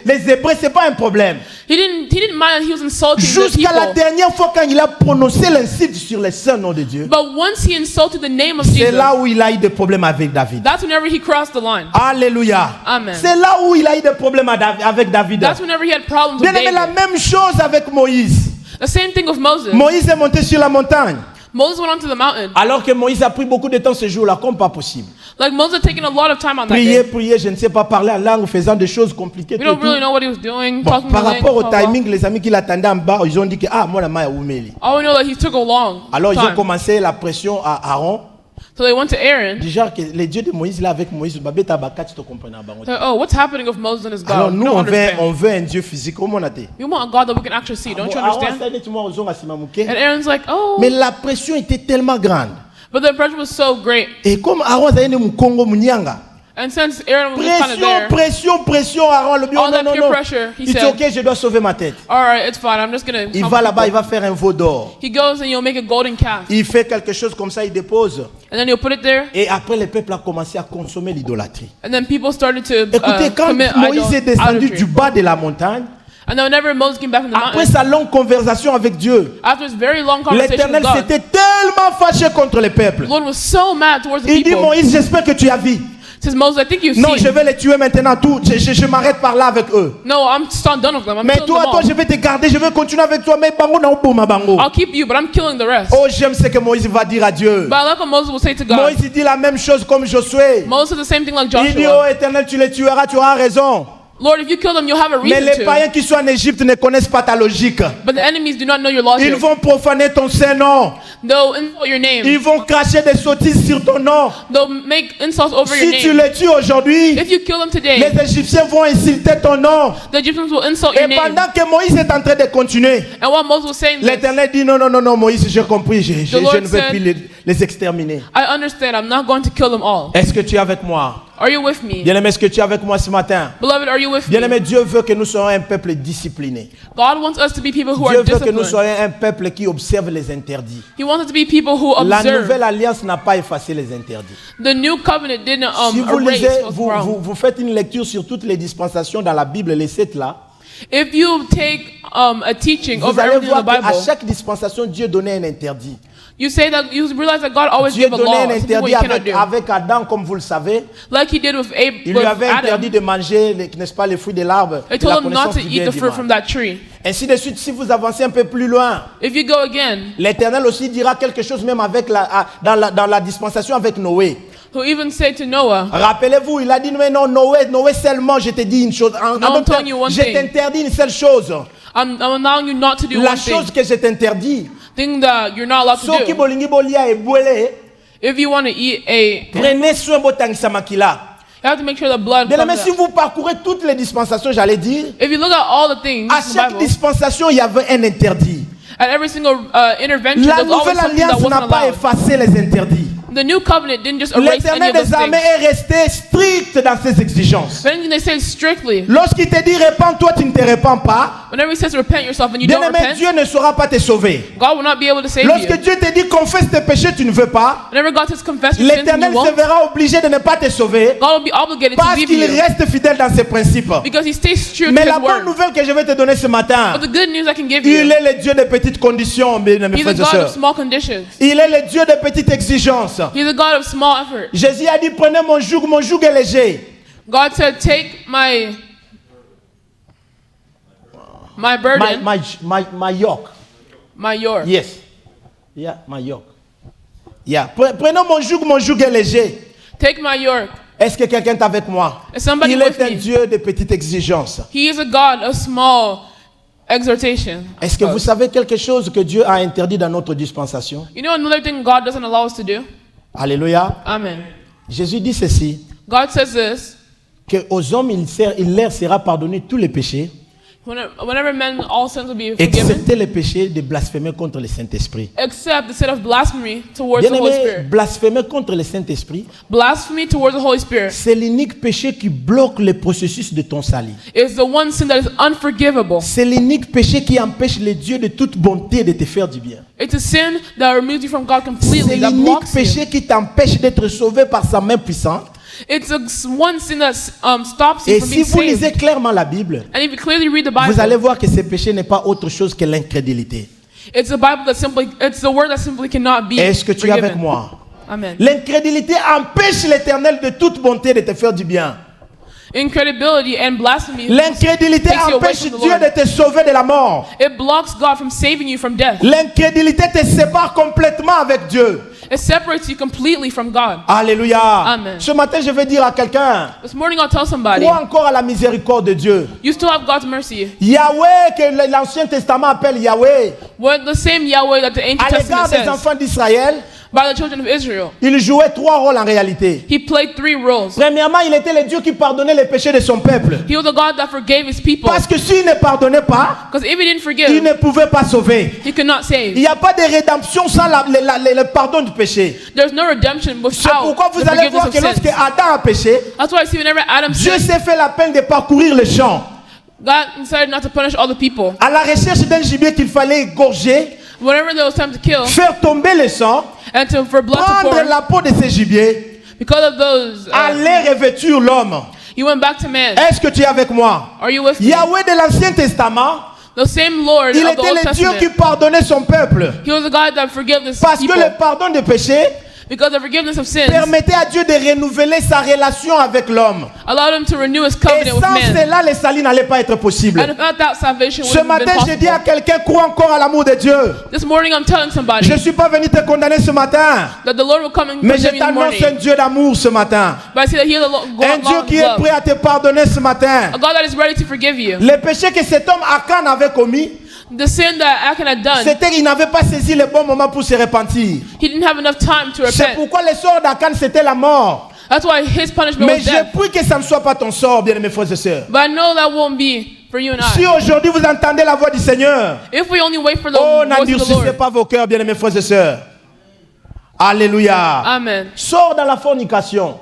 les Hébreux, c'est pas un problème. he didn't mind that he was insulting the Jusqu'à la people. dernière fois quand il a prononcé l'insulte sur les saints noms de Dieu, But once he insulted the name of c'est Jesus, là où il a eu des problèmes avec David. that's whenever he crossed the line. Alléluia. Amen. C'est là où il a eu des problèmes avec David. That's whenever he had problems with Bien aimé, la David. même chose avec Moïse. The same thing with Moses. Moïse est monté sur la montagne. Moses went onto the mountain. Alors que Moïse a pris beaucoup de temps ce jour-là, comme pas possible. Like Moses had taken a lot of time on that Prier, day. je ne sais pas parler en langue, faisant des choses compliquées. We tout et don't really tout. know what he was doing, Bon, talking par the rapport au language. timing, les amis qui l'attendaient en bas, ils ont dit que moi, la main est oumeli. All we know that he took a long Alors ils ont time. commencé la pression à Aaron. So they went to Aaron. Du genre que les dieux de Moïse là avec Moïse, babeta bakati to comprendre. Said, oh, what's happening with Moses and his God? Alors We nous don't on veut understand. un Dieu physique. Comment on a été? We want a God that we can actually see. Don't you understand? And Aaron's like, oh. Mais la pression était tellement grande. But the pressure was so great. Et comme Aaron a été Mukongo Munyanga. And since Aaron was just kind of there, Pression, Aaron le all non, that non, peer non. pressure, he Il dit said, ok, je dois sauver ma tête. all right, it's fine. I'm just going to Il va là-bas, il va faire un veau d'or. He goes and he'll make a golden calf. Il fait quelque chose comme ça, il dépose. And then he'll put it there. Et après, le peuple a commencé à consommer l'idolâtrie. And then people started to Écoutez, quand commit Moïse est descendu idolatry. du bas de la montagne, And then whenever Moses came back from the après mountain, sa longue conversation avec Dieu, after his very long conversation l'Éternel with God, s'était tellement fâché contre le peuple. the Lord was so mad towards the Il dit, people. Moïse, j'espère que tu as vu. Says Moses, I think you've Non, seen. je vais les tuer maintenant, tout. Je m'arrête par là avec eux. No, I'm done with them. I'm Mais killing toi, them toi, all. je vais te garder, je vais continuer avec toi. Mais bango na oboma bango. I'll keep you, but I'm killing the rest. Oh, j'aime ce que Moïse va dire à Dieu. But I like what Moses will say to God. Moïse il dit la même chose comme Josué. Moses said the same thing like Il dit, Joshua. oh Éternel, tu les tueras, tu auras raison. Lord, if you kill them, you'll have a Mais reason les to. païens qui sont en Égypte ne connaissent pas ta logique. But the enemies do not know your Ils logic. vont profaner ton Saint-Nom. They'll insult your name. Ils vont cracher des sottises sur ton nom. They'll make insults over your Si tu name. les tues aujourd'hui, If you kill them today, les Égyptiens vont insulter ton nom. the Egyptians will insult Et your name. pendant que Moïse est en train de continuer, And while Moses was saying this, l'Éternel dit non, non, non, non, Moïse, j'ai compris, je Lord ne veux said- plus les exterminer. I understand I'm not going to kill them all. Est-ce que tu es avec moi? Are you with me? Bien-aimé, est-ce que tu es avec moi ce matin? Beloved, are you with me? Bien-aimé, Dieu veut que nous soyons un peuple discipliné. God wants us to be people who Dieu are veut que nous disciplined. soyons un peuple qui observe les interdits. He wants us to be people who La observe. nouvelle alliance n'a pas effacé les interdits. The new covenant didn't Si vous erase lisez, what's vous wrong. faites une lecture sur toutes les dispensations dans la Bible, les 7 là, If you take a teaching vous over allez everything in voir the qu'à Bible, chaque dispensation, Dieu donnait un interdit. you say that you realize that God always Dieu gave a donnait law, un something what interdit you cannot do. avec Adam, comme vous le savez. Like he did with Il lui avait Adam. interdit de manger, n'est-ce pas, les fruits de l'arbre. He de la told him not connaissance to du eat bien et the du fruit mal. from that tree. Ainsi de suite, si vous avancez un peu plus loin, If you go again, l'Éternel aussi dira quelque chose même avec dans la dispensation avec Noé. he'll even say to Noah, Rappelez-vous, il a dit, mais non, Noé seulement, je te dis une chose. En I'm d'autres telling you termes, one je thing. t'interdis une seule chose. I'm allowing you not to do La one thing. chose que je t'interdis. Thing that you're not allowed to Soki do. bolingi bolia e boele, If you want to eat you prenez soin botangisa makila. have to make sure the blood Bien aimé, comes si out. vous parcourez toutes les dispensations, j'allais dire, If you look at all the things à in the chaque Bible, dispensation, il y avait un interdit. at every single intervention, La there's always nouvelle something that alliance n'a wasn't pas allowed. effacé les interdits. The new covenant didn't just erase any L'Éternel of those des armées things. est resté strict dans ses exigences. If anything they say strictly, Lorsqu'il te dit répands-toi, tu ne te répands pas. whenever he says repent yourself and you Bien don't aimé, repent, Dieu ne saura pas te sauver. God will not be able to save Lorsque you. Dieu te dit confesse tes péchés, tu ne veux pas. Whenever God says confess your sins and L'Éternel you se won't, verra obligé de ne pas te sauver God will be obligated to parce give qu'il you reste fidèle dans ses principes. because he stays true to Mais his la bonne word. nouvelle que je vais te donner ce matin, But the good news I can give il you, est le Dieu des petites conditions, mes he's frères a et God of sœurs. small conditions. Il est le Dieu des petites exigences. He's a God of small effort. Jésus a dit, prenez mon joug est léger. God said, take my burden, My yoke. my yoke. Yes. Yeah, my yoke. Yeah. Prenez mon joug est léger. Take my yoke. Est-ce que quelqu'un est avec moi? Is somebody Il with est un me? Dieu de petites exigences. He is a God of small exhortation. Est-ce que vous savez quelque chose que Dieu a interdit dans notre dispensation? You know another thing God doesn't allow us to do? Alléluia. Amen. Jésus dit ceci, God says this, que aux hommes il leur sera pardonné tous les péchés, whenever men, all sins will be forgiven, excepté les péchés de blasphémer contre le Saint-Esprit. except the sin of blasphemy towards Bien the Holy aimé, Spirit. blasphémer contre le Saint-Esprit, Blasphemy towards the Holy Spirit c'est l'unique péché qui bloque le processus de ton salut. is the one sin that is unforgivable. C'est l'unique péché qui empêche le Dieu de toute bonté de te faire du bien. It's a sin that removes you from God C'est completely, that l'unique blocks you. péché qui t'empêche d'être sauvé par sa main puissante. It's one sin that stops you Et from si being vous lisez saved. clairement la Bible, And if you clearly read the vous allez Bible, voir que ce péché n'est pas autre chose que l'incrédulité. it's a Bible that simply, it's the word that simply cannot be Est-ce que tu es avec forgiven. moi? Amen. L'incrédulité empêche l'Éternel de toute bonté de te faire du bien. Incredibility and blasphemy, L'incrédulité takes you away empêche from the Dieu Lord. de te sauver de la mort. It blocks God from saving you from death. L'incrédulité te sépare complètement avec Dieu. It separates you completely from God. Alléluia. Amen. Ce matin, je vais dire à quelqu'un, This morning I'll tell somebody, crois encore à la miséricorde de Dieu. you still have God's mercy. Yahweh, que l'Ancien Testament appelle Yahweh, What the same Yahweh that the Ancient à l'égard Testament des says enfants d'Israël, by the children of Israel. il jouait trois rôles en réalité. He played three roles. Premièrement, il était le Dieu qui pardonnait les péchés de son peuple. He was a God that forgave his people. Parce que s'il ne pardonnait pas, Because if he didn't il forgive, ne pouvait pas sauver. he could not Il save. n'y a pas de rédemption sans le pardon du péché. There's no redemption C'est without pourquoi vous the allez forgiveness voir of que lorsque sins. Adam a péché, That's why I see whenever Adam Dieu sinned, s'est fait la peine de parcourir le champ God decided not to punish all the people. à la recherche d'un gibier qu'il fallait égorger, Whenever there was time to kill faire tomber le sang, and for blood to prendre pour, la peau de ces gibiers, because of those, aller revêtir l'homme. he went back to man. Est-ce que tu es avec moi? Are you with me? Yahweh de l'Ancien Testament, The same Lord il of the était Old le Dieu qui Testament. pardonnait son peuple. He was a God that forgave his Parce que people. le pardon des péchés Because the forgiveness of sins permettait à Dieu de renouveler sa relation avec l'homme. allowed him to renew his Et covenant with sans man. cela, le salut n'allait pas être possible. And without that, salvation Ce wouldn't have matin, been je dis à possible. quelqu'un, crois encore à l'amour de Dieu. This morning, I'm telling somebody Je ne suis pas venu te condamner ce matin, that the Lord will come and mais je condemn you in the t'annonce un morning. Dieu d'amour ce matin. But I see that He is a Un God Dieu of qui est love. prêt à te pardonner ce matin. A God that is ready to forgive you. Le péché que cet homme Akan avait commis, The sin that Achan had done, c'était qu'il n'avait pas saisi le bon moment pour se repentir. he didn't have enough time to C'est repent. pourquoi le sort d'Akan, c'était la mort. That's why his punishment Mais was je death. prie que ça ne soit pas ton sort, bien mes frères et sœurs. But I know that won't be for you and Si I. aujourd'hui vous entendez la voix du Seigneur, If we only wait for the oh, voice of the n'endurcissez Lord. pas vos cœurs, bien mes frères et sœurs. Alléluia. Amen. Sors dans la fornication.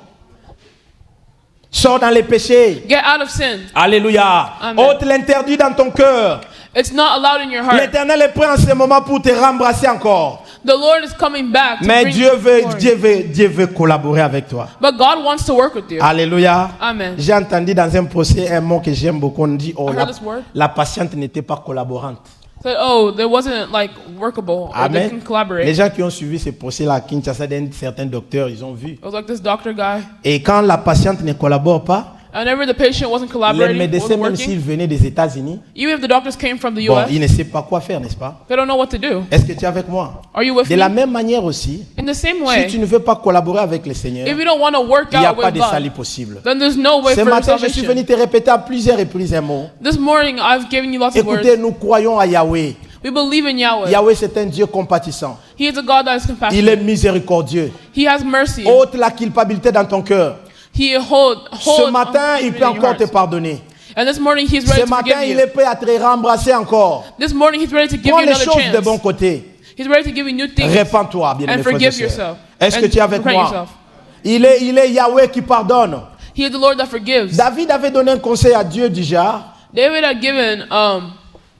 Sors dans les péchés. Get out of sin. Alléluia. Amen. Ôte l'interdit dans ton cœur. It's not allowed in your heart. L'Éternel est prêt en ce moment pour te rembrasser encore. The Lord is coming back to Mais bring Dieu veut, glory. Dieu veut collaborer avec toi. But God wants to work with you. Alléluia. Amen. J'ai entendu dans un procès un mot que j'aime beaucoup. On dit, oh, I heard this word. la patiente n'était pas collaborante. Said, oh, there wasn't like workable, or they Amen. couldn't collaborate. Les gens qui ont suivi ce procès-là à Kinshasa, certains docteurs, ils ont vu. It was like this doctor guy. Et quand la patiente ne collabore pas, And whenever the patient wasn't les collaborating, médecins, wasn't même working, s'ils venaient des États-Unis, even if the doctors came from the bon, US, ils ne savent pas quoi faire, n'est-ce pas? they don't know what to do. Est-ce que tu es avec moi? Are you with De me? la même manière aussi, In the same si way, tu ne veux pas collaborer avec le Seigneur, if you don't want to work il n'y a out pas with de God, salut possible. then there's no way Ce for matin, je suis salvation. venu te répéter à plusieurs reprises un mot. This morning, I've given you lots of words. Écoutez, nous croyons à Yahweh. We believe in Yahweh. Yahweh, c'est un Dieu compatissant. He is a God that is Il est compassionate. miséricordieux. He has mercy. Ôte la culpabilité dans ton cœur. He holds Ce matin, il peut encore te pardonner. And this morning, He's ready Ce to matin, forgive il you. est prêt à te rembrasser encore. This morning, He's ready to give Prends you les another choses de bon chance. côté. He's ready to give you new things. Répands-toi, bien-aimé And frère et forgive sœur. yourself. Est-ce que And tu es avec repent moi? yourself. Il est Yahweh qui pardonne. He is the Lord that forgives. David avait donné un conseil à Dieu du genre, David had given,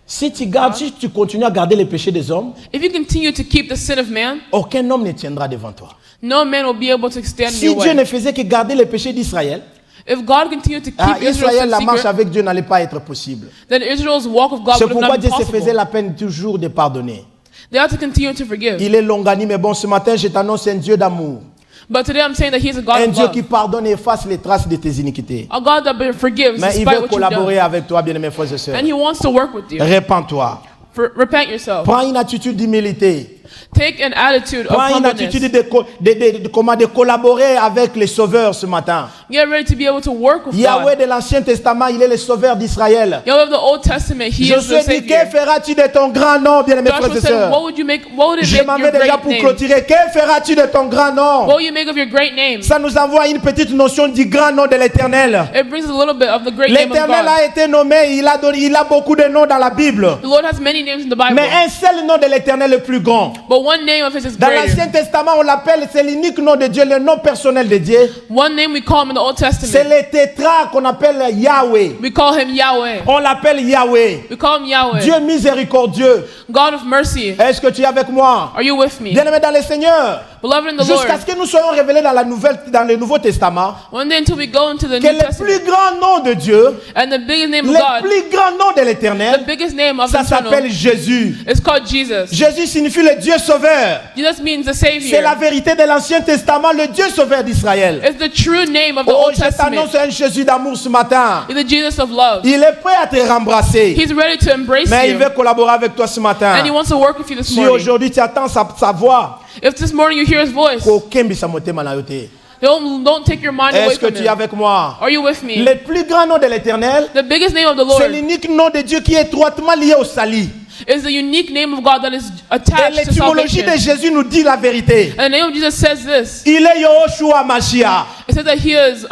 si tu continues à garder les péchés des hommes, if you continue to keep the sin of man, aucun homme ne tiendra devant toi. no man will be able to stand in Si your Dieu way. ne faisait que garder les péchés d'Israël, If God continued to keep Israel's Israël, la marche secret, avec Dieu n'allait pas être possible. then Israel's walk with God C'est would have pourquoi not Dieu been se faisait possible. la peine toujours de pardonner. They have to continue to forgive. Il est longanime, mais bon, ce matin, je t'annonce un Dieu d'amour. But today I'm saying that He's a God Un of Dieu love. qui pardonne et efface les traces de tes iniquités. A God that forgives Mais il despite veut what you've collaborer done. avec toi, bien-aimés frères et sœurs. And He wants to work with you. Répands-toi. Repent yourself. Prends une attitude d'humilité. Take an attitude of Prends une humbleness. attitude de collaborer avec les sauveurs ce matin. Get ready to be able to work with Yahweh God. de l'Ancien Testament, il est le sauveur d'Israël. Yahweh of the Old Testament, He is the Josué dit, que Savior. feras-tu de ton grand nom, bien-aimés frères Joshua et said, sœurs? what would it make Je m'en your vais déjà great pour name? clôturer. Que feras-tu de ton grand nom? What will you make of your great name? Ça nous envoie une petite notion du grand nom de l'Éternel. It brings us a little bit of the great name of L'Éternel God. a été nommé, il a beaucoup de noms dans la Bible. The Lord has many names in the Bible, Mais un seul nom de l'Éternel est plus grand. but one name of His is Dans greater. l'Ancien Testament, on l'appelle, c'est l'unique nom de Dieu, le nom personnel de Dieu. One name we call Him in the Old C'est Testament. le tétra qu'on appelle Yahweh. We call Him Yahweh. On l'appelle Yahweh. We call Him Yahweh. Dieu miséricordieux. God of mercy. Est-ce que tu es avec moi? Are you with me? Bien-aimé dans le Seigneur. Beloved in the Lord. Jusqu'à ce que nous soyons révélés dans le Nouveau Testament, One day until we go into the que New le Testament. plus grand nom de Dieu, And the biggest name of le God, plus grand nom de the l'Éternel, biggest name of ça the Eternal, s'appelle Jésus. is called Jesus. Jésus signifie le Dieu sauveur. Jesus means the C'est la Savior. vérité de l'Ancien Testament, le Dieu sauveur d'Israël. It's the true name of the Oh, Old je t'annonce Testament. un Jésus d'amour ce matin. It's the Jesus of love. Il est prêt à te rembrasser. He's ready to embrace Mais il you. veut collaborer avec toi ce matin. And He wants to work with you this Si morning. aujourd'hui tu attends sa voix, If this morning you hear His voice, qu'aucun bisa motema na yo te. don't take your mind away Est-ce que from tu es Him. avec moi? Are you with me? Le plus grand nom de l'Éternel, The biggest name of the c'est Lord l'unique nom de Dieu qui est étroitement lié au salut. is the unique name of God that is Et attached to l'étymologie salvation. de Jésus nous dit la vérité. And the name of Jesus says this. Il est Yahushua Mashiach. It says that He is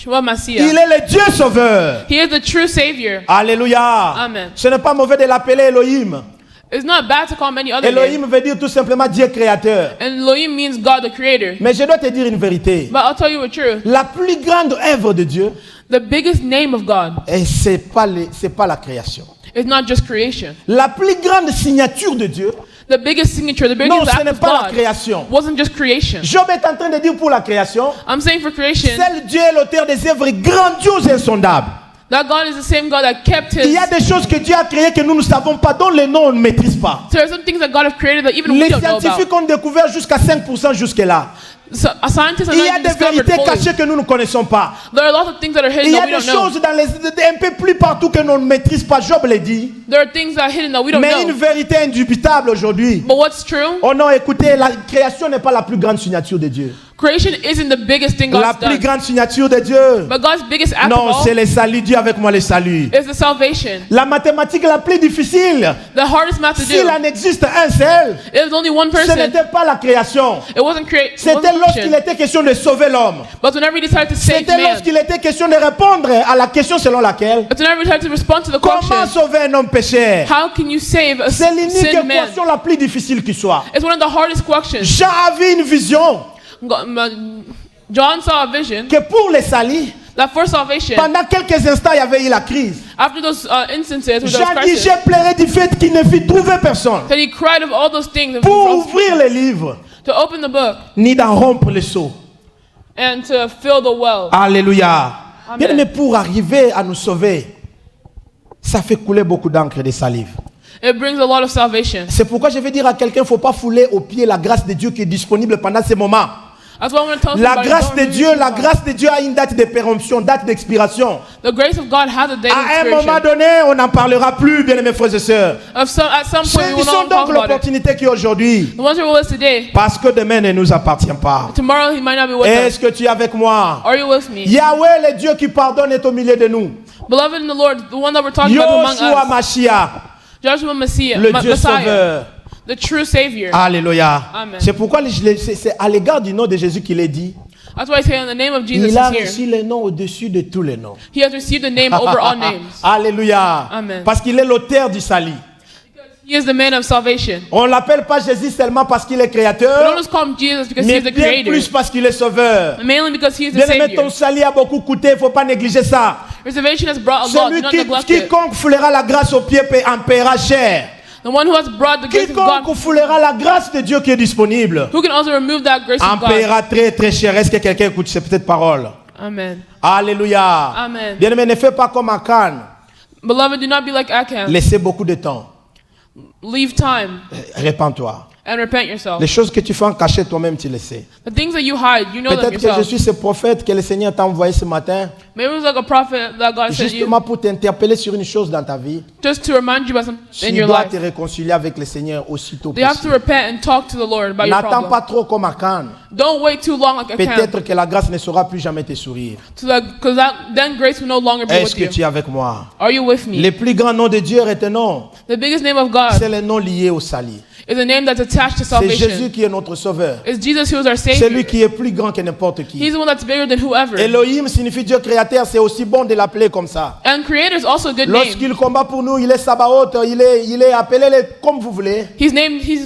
Shua Il Messiah. est le Dieu sauveur. He is the true Savior. Alléluia. Amen. Ce n'est pas mauvais de l'appeler Elohim. It's not bad to call him any other name. Elohim veut dire tout simplement Dieu créateur. And Elohim means God the Creator. Mais je dois te dire une vérité. But I'll tell you the truth. La plus grande œuvre de Dieu, The biggest name of God et c'est pas la création. is not just creation. La plus grande signature de Dieu, The biggest signature, the non, biggest ce act n'est of pas la God création. wasn't just creation. Job est en train de dire pour la création, I'm saying for creation seul Dieu est l'auteur des œuvres grandioses et insondables. that God is the same God that kept Il y His. a des choses que Dieu a créées que nous ne savons pas, dont les noms on ne maîtrise pas. So there are some things that God has created that even we Les don't know scientifiques about. ont découvert jusqu'à 5% jusque-là. So, a scientist has Il y a not des discovered vérités fully. cachées que nous ne connaissons pas. There are lots of things that are Il hidden y a that we des don't know. choses un peu plus partout que nous ne maîtrisons pas. Job l'a dit. There are things that are hidden that we don't Mais une know. vérité indubitable aujourd'hui. But what's true? Oh non, écoutez, la création n'est pas la plus grande signature de Dieu. Creation isn't the biggest thing La God's plus done. grande signature de Dieu. But God's biggest act Non, of c'est all le salut. Dis avec moi le salut. is the salvation. La mathématique la plus difficile, The hardest math to s'il do. en existe un seul, It was only one ce person. n'était pas la création. It wasn't creation. C'était lorsqu'il était question de sauver l'homme. But whenever he decided to save C'était man, lorsqu'il était question de répondre à la question selon laquelle but whenever he decided to respond to the comment question, sauver un homme pécheur. how can you save a C'est l'unique sin man? équation la plus difficile qui soit. It's one of the hardest questions. Jean avait une vision John saw a vision que pour les salis, That for salvation, Pendant quelques instants, il y avait eu la crise. after those instances, with those Jean dit, crises, j'ai pleuré du fait qu'il ne fit trouver personne that he cried of all those things pour ouvrir les livres, to open the book ni d'en rompre les seaux. and to fill the well. Alléluia. Amen. Bien, mais pour arriver à nous sauver, ça fait couler beaucoup d'encre et de salive. It brings a lot of salvation. C'est pourquoi je vais dire à quelqu'un, il ne faut pas fouler aux pieds la grâce de Dieu qui est disponible pendant ces moments. That's why I want to tell La somebody, grâce don't de remove Dieu, your la God. grâce de Dieu a une date de péremption, date d'expiration. The grace of God has a date of À un moment expiration. donné, on n'en parlera plus, bien aimés frères et sœurs. At some point, we Ceux will qui sont not talk donc about it. l'opportunité qui est aujourd'hui. The ones who will listen today, Parce que demain ne nous appartient pas. tomorrow he might not be with Est-ce us. que tu es avec moi? Are you with me? Yahweh, le Dieu qui pardonne, est au milieu de nous. Beloved in the Lord, the one that we're talking about among Yoshua us, Mashiach, Joshua Messiah, le Dieu Messiah, sauveur. the true Savior. Alléluia. Amen. C'est pourquoi c'est à l'égard du nom de Jésus qu'il est dit. That's why I say in the name of Jesus Il a is here. reçu le nom au-dessus de tous les noms. He has received the name over all names. Alléluia. Amen. Parce qu'il est l'auteur du salut. He is the man of salvation. On ne l'appelle pas Jésus seulement parce qu'il est We don't créateur, just call him Jesus because mais he's the bien creator, plus parce qu'il est sauveur. mainly because he is the Bien aimé, ton Savior. salut a beaucoup coûté, il ne faut pas négliger ça. Reservation has brought a lot. Celui Do not neglect it. quiconque foulera la grâce au pied en paiera cher. The one who has brought the grace of God, Quiconque foulera la grâce de Dieu qui est disponible who can also remove that grace en of God. paiera très très cher. Est-ce que quelqu'un écoute ces petites paroles? Amen. Alléluia. Amen. Bien aimé, ne fais pas comme Akan. Beloved, do not be like Achan. Laissez beaucoup de temps. Leave time Répands-toi. and repent yourself. Les choses que tu fais en cachette toi-même, tu le sais. The things that you hide, you know them Peut-être que je yourself. suis ce prophète que le Seigneur t'a envoyé ce matin, Maybe it was like a prophet that God sent you justement pour t'interpeller sur une chose dans ta vie. just to remind you about something in Tu your dois life. te réconcilier avec le Seigneur aussitôt You have to possible. repent and talk to the Lord about your N'attends problem. pas trop comme Akan. Don't wait too long like Achan, Peut-être que la grâce ne saura plus jamais te sourire. because then grace will no longer be Est-ce with que you. tu es avec moi? Are you with me? Le plus grand nom de Dieu est un nom. The biggest name of God C'est le nom lié au salut. is a name that's attached to C'est Jésus salvation. qui est notre sauveur. It's Jesus who is our C'est Savior. lui qui est plus grand que n'importe qui. He's the one that's bigger than whoever. Elohim signifie Dieu créateur. C'est aussi bon de l'appeler comme ça. And Creator is also a good name. Lorsqu'il combat pour nous, il est Sabaoth, il est appelé comme vous voulez. He's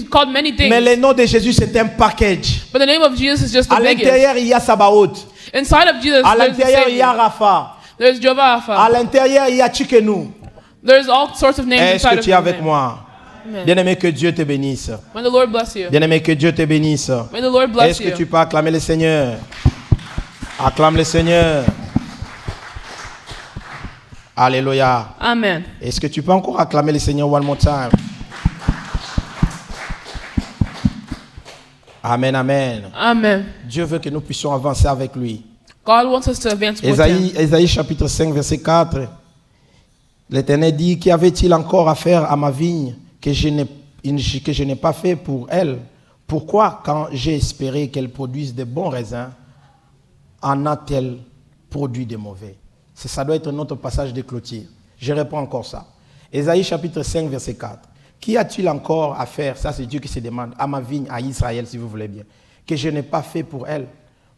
called many things. Mais le nom de Jésus, c'est un package. But the name of Jesus is just À the biggest. l'intérieur, il y a Sabaoth. Inside of Jesus, À there's the l'intérieur, il y a Savior. Rapha. There's Jehovah Rapha. À l'intérieur, il y a Tchikenu. There's all sorts of names Est-ce inside que of tu es his avec name. moi? Amen. Bien-aimé, que Dieu te bénisse. May the Lord bless you. Bien-aimé, que Dieu te bénisse. May the Lord bless Est-ce que you. tu peux acclamer le Seigneur? Acclame le Seigneur. Alléluia. Amen. Est-ce que tu peux encore acclamer le Seigneur one more time? Amen, amen. Amen. Dieu veut que nous puissions avancer avec lui. God wants us to advance with him. Ésaïe chapitre 5, verset 4. L'Éternel dit, qu'y avait-il encore à faire à ma vigne que je n'ai pas fait pour elle? Pourquoi, quand j'ai espéré qu'elle produise de bons raisins, en a-t-elle produit de mauvais? Ça doit être notre passage de clôture. Je réponds encore ça. Ésaïe chapitre 5, verset 4. Qu'y a-t-il encore à faire? Ça, c'est Dieu qui se demande. À ma vigne, à Israël, si vous voulez bien. Que je n'ai pas fait pour elle.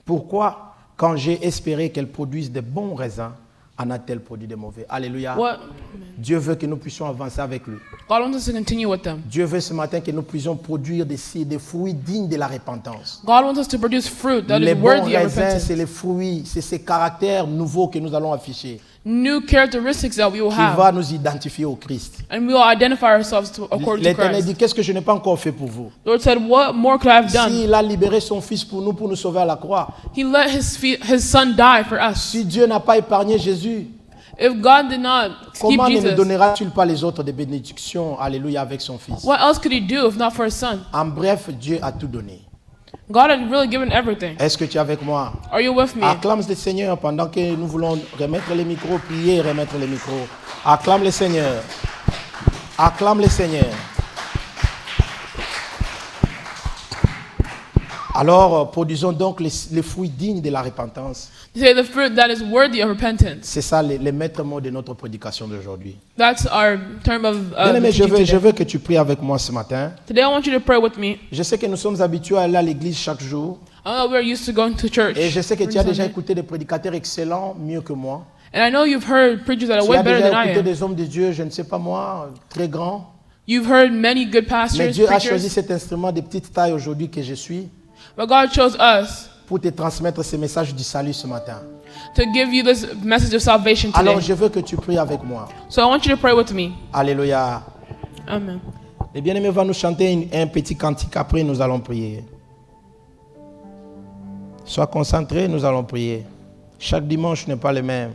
Pourquoi, quand j'ai espéré qu'elle produise de bons raisins, en a-t-elle produit de mauvais? Alléluia. What? Dieu veut que nous puissions avancer avec lui. God wants us to continue with them. Dieu veut ce matin que nous puissions produire des fruits dignes de la repentance. God wants us to produce fruit that Les is bons worthy of raisins, repentance. c'est les fruits, c'est ces caractères nouveaux que nous allons afficher, New characteristics that we will qui have. va nous identifier au Christ. And we will identify ourselves according to L'Éternel Christ. dit, qu'est-ce que je n'ai pas encore fait pour vous? The Lord said, what more could I have done? S'il a libéré son Fils pour nous sauver à la croix, He let his son die for us. si Dieu n'a pas épargné Jésus, If God did not keep comment ne nous Jesus, donnera-t-il pas les autres des bénédictions, alléluia, avec son Fils? what else could he do if not for his son? En bref, Dieu a tout donné. God had really given everything. Est-ce que tu es avec moi? Are you with me? Acclame le Seigneur pendant que nous voulons remettre les micros, prier et remettre les micros. Acclame le Seigneur. Acclame le Seigneur. Alors, produisons donc les fruits dignes de la repentance. Say the fruit that is worthy of repentance. C'est ça les maîtres mots de notre prédication d'aujourd'hui. That's our term of Bien-aimé, je teaching veux today. que tu pries avec moi ce matin. Today I want you to pray with me. Je sais que nous sommes habitués à aller à l'église chaque jour. I know we're used to going to church. Et je sais que tu as every déjà Sunday. écouté des prédicateurs excellents, mieux que moi. And I know you've heard preachers that are Tu way as better déjà than I écouté am. des hommes de Dieu, je ne sais pas moi, très grands. You've heard many good Mais pastors, Dieu a choisi preachers, cet instrument de petite taille aujourd'hui que je suis but God chose us pour te transmettre ce message du salut ce matin. to give you this message of salvation today. Alors je veux que tu pries avec moi. So I want you to pray with me. Alléluia. Amen. Les bien-aimés vont nous chanter un petit cantique. Après, nous allons prier. Sois concentré, nous allons prier. Chaque dimanche n'est pas le même.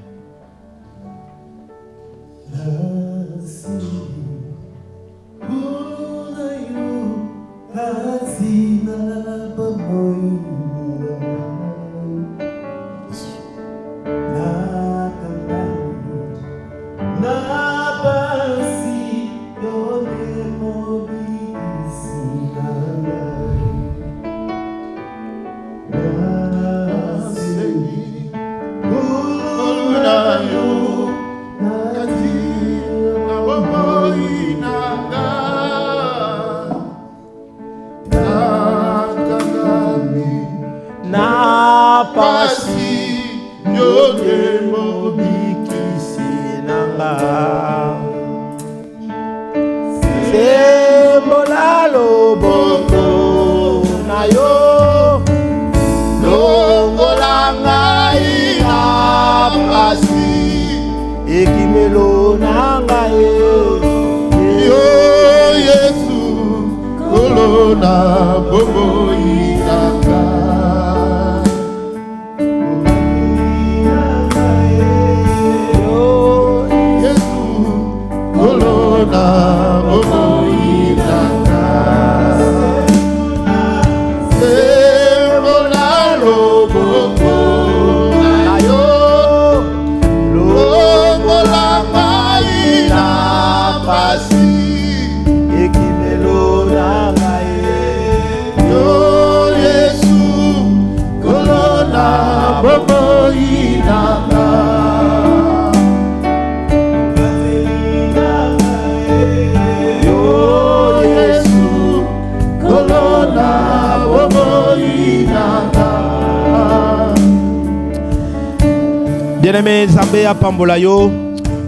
Bien-aimés, Zambé à Pambolayo,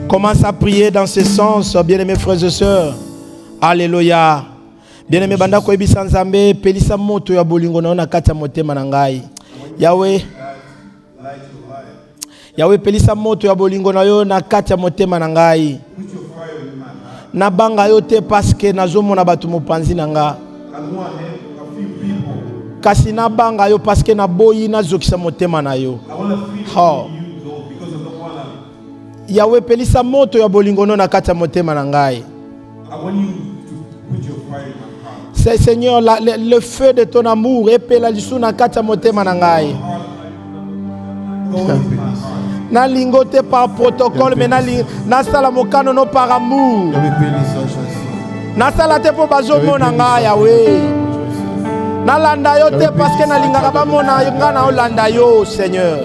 commence à prier dans ce sens, bien-aimés frères et sœurs. Alléluia. Bien-aimés, banda ko ebisa Nzambe, pelisa moto ya bolingo na kati ya motema na ngai. Yahweh, Yahweh, pelisa moto ya bolingo na yo na kati ya motema na ngai. Na banga yo te parce que nazomona batu mopanzi na nga. Kasi na banga yo parce que na boyi na zokisa motema na yo. Yahweh, pelisa moto ya bolingo na kati ya motema na ngai. C'est Seigneur le feu de ton amour epela lisu na kati ya motema na ngai. Na lingote par protocole mais na sala mokano no par amour. Na sala te po bazo mona ngai Yahweh. Na landa yo te parce que na lingaka ba mona nga na olanda yo Seigneur.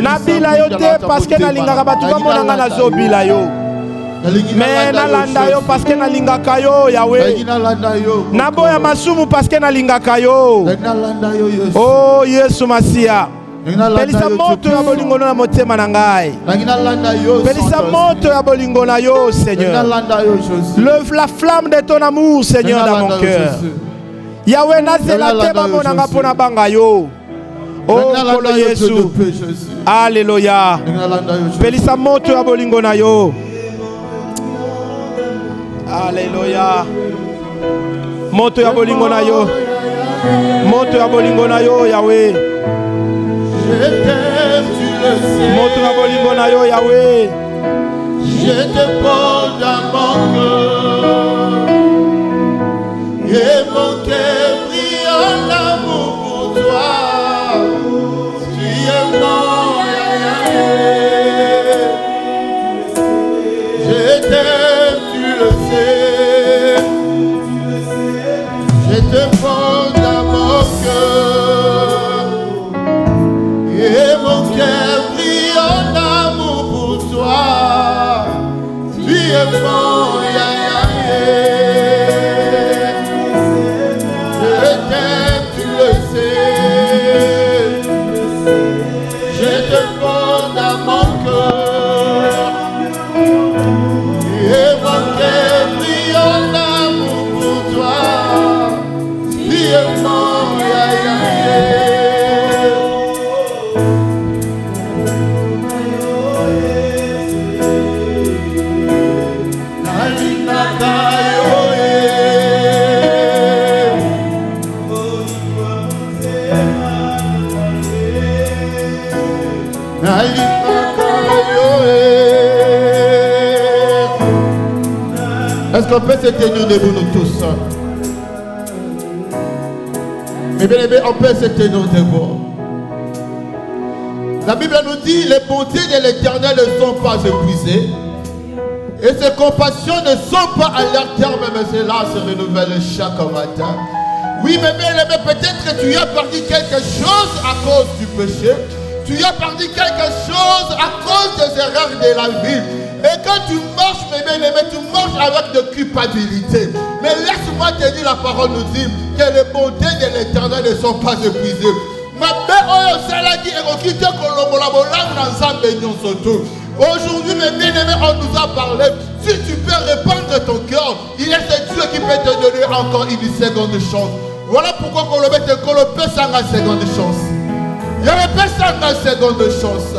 Na bila yo te parce que na lingaka batu ba mona nga na zo bila yo. Mais na landa yo parce que na lingaka yo Yahweh. Na boya masumu parce que na lingaka yo. Oh Yesu Masia. Pelisa moto ya bolingo na motema na ngai. Pelisa moto ya bolingo na yo Seigneur. Lève la flamme de ton amour Seigneur dans mon cœur. Yahweh nazela te ba mona nga pona banga yo. Oh kolo Yesu. Alléluia. Pelisa moto ya bolingo na yo. Alléluia. Moto ya bolingo na yo. Moto ya bolingo na yo Yahweh. Je t'aime, tu le sais. Moto ya bolingo na yo Yahweh. Je te porte dans mon cœur. Et mon cœur brille en amour pour toi. Tu es mon Yahweh. Je t'aime, tu le sais. Je te porte dans mon cœur. Et mon cœur brille en amour pour toi. Tu es mon Yahweh. Je t'aime, tu le sais. Je te porte dans mon cœur. Et mon cœur brille en amour pour toi. Tu es mon Yahweh. Est-ce qu'on peut se tenir debout nous tous? Mais bien aimé, on peut se tenir debout. La Bible nous dit les bontés de l'Éternel ne sont pas épuisées et ses compassions ne sont pas à leur terme, mais cela se renouvelle chaque matin. Oui, mais bien aimé, peut-être que tu as perdu quelque chose à cause du péché. Tu as perdu quelque chose à cause des erreurs de la vie. Et quand tu marches, mes bien-aimés, tu marches avec de culpabilité. Mais laisse-moi te dire, la parole nous dit que les bontés de l'Éternel ne sont pas épuisées. Aujourd'hui, mes bien-aimés, on nous a parlé. Si tu peux répandre ton cœur, il est ce Dieu qui peut te donner encore une seconde chance. Voilà pourquoi on le met de colopé sans la seconde chance. Il y avait personne dans la seconde chance.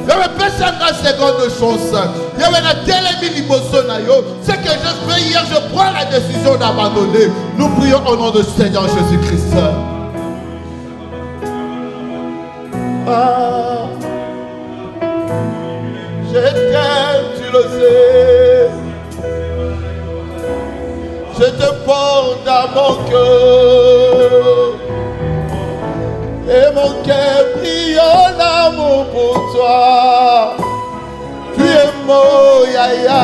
Il y avait personne dans la seconde chance. Il y avait la télévision Bosonayo. Ce que je fais hier, je prends la décision d'abandonner. Nous prions au nom de Seigneur Jésus-Christ. Ah, je t'aime, tu le sais. Je te porte dans mon cœur. Et mon cœur brille en amour pour toi. Tu es mon yaya.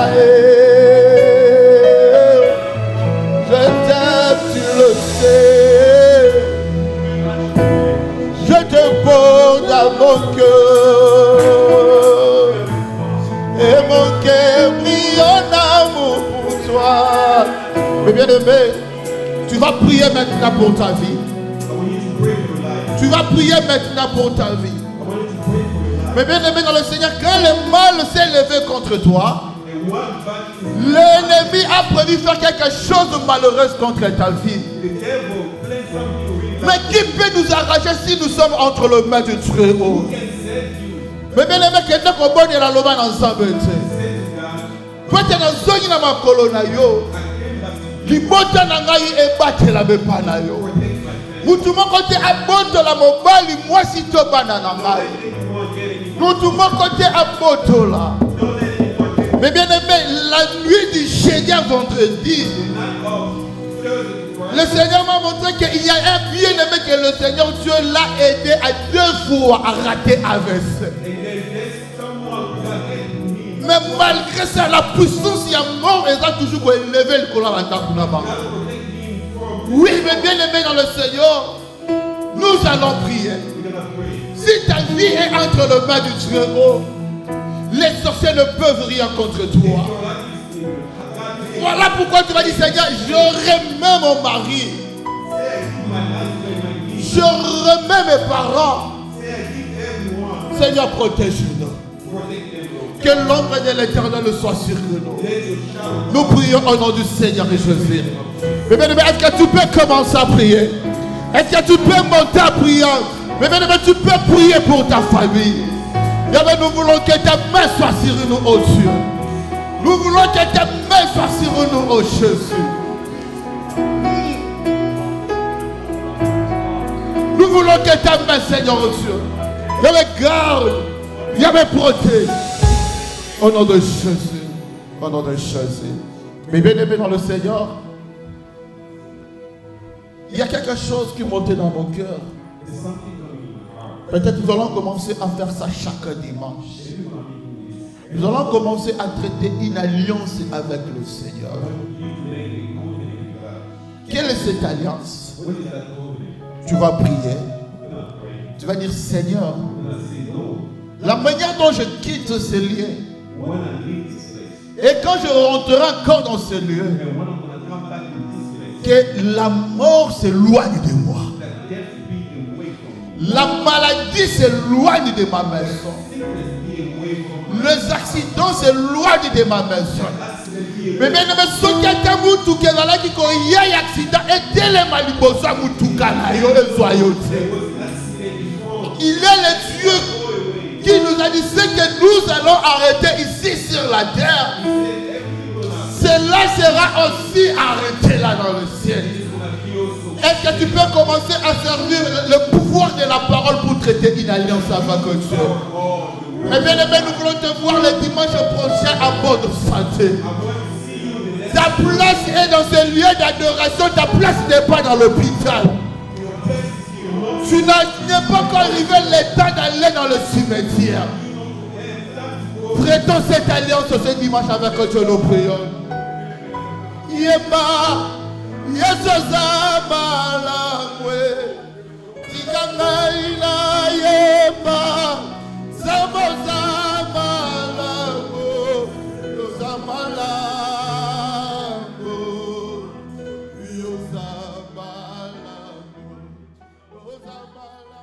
Je t'aime, tu le sais. Je te porte dans mon cœur. Et mon cœur brille en amour pour toi. Mais bien aimé, tu vas prier maintenant pour ta vie. Tu vas prier maintenant pour ta vie. Mais bien aimé dans le Seigneur, quand le mal s'est levé contre toi, l'ennemi a prévu faire quelque chose de malheureux contre ta vie. Mais qui peut nous arracher si nous sommes entre les mains du Très-Haut? Mais bien aimé, quelqu'un qui est bon la loma ensemble. Peut-être dans zone na makolo na yo. Libota na ngai ebate la bepa na yo. Mutu côté aboto la mobali moi si to banana ngai. Mutu côté aboto là. Mais bien aimé, la nuit du jeudi à vendredi, le Seigneur m'a montré qu'il y a un bien-aimé que le Seigneur Dieu l'a aidé à 2 fois à rater AVC. Mais malgré ça, la puissance y a mort, ils ont toujours élevé le collant à la. Oui, mais bien aimé dans le Seigneur, nous allons prier. Si ta vie est entre les mains du Très-Haut, les sorciers ne peuvent rien contre toi. Voilà pourquoi tu vas dire, Seigneur, je remets mon mari. Je remets mes parents. Seigneur, protège-nous. Que l'ombre de l'Éternel soit sur nous. Nous prions au nom du Seigneur et Jésus. Mais bien aimé, est-ce que tu peux commencer à prier? Est-ce que tu peux monter à prier? Mais bien aimé, tu peux prier pour ta famille. Nous voulons que ta main soit sur nous, oh Dieu. Nous voulons que ta main soit sur nous, oh Jésus. Nous voulons que ta main, Seigneur, oh Dieu. Garde, protège. Au nom de Jésus. Au nom de Jésus. Mais bien aimé dans le Seigneur, il y a quelque chose qui montait dans mon cœur. Peut-être nous allons commencer à faire ça chaque dimanche. Nous allons commencer à traiter une alliance avec le Seigneur. Quelle est cette alliance? Tu vas prier. Tu vas dire, Seigneur, la manière dont je quitte ce lieu, et quand je rentrerai encore dans ce lieu, que la mort s'éloigne de moi. La maladie s'éloigne de ma maison. Les accidents s'éloignent de ma maison. Mais bien aimé, ce qui est à vous, tout qui est là, qui a un accident, et tel est mal libosa, tout canayo, et soyez. Il est le Dieu qui nous a dit ce que nous allons arrêter ici sur la terre. Cela sera aussi arrêté là dans le ciel. Est-ce que tu peux commencer à servir le pouvoir de la parole pour traiter une alliance avec Dieu? Mais bien aimé, nous voulons te voir le dimanche prochain à bonne santé. Ta place est dans ce lieu d'adoration. Ta place n'est pas dans l'hôpital. Tu n'es pas encore arrivé le temps d'aller dans le cimetière. Prêtons cette alliance ce dimanche avec Dieu, nous prions. Yema, Yesoza malangwe, Tikanga ila yema, Zamoza malango, Yoza malango, Yoza malango, Yoza malango.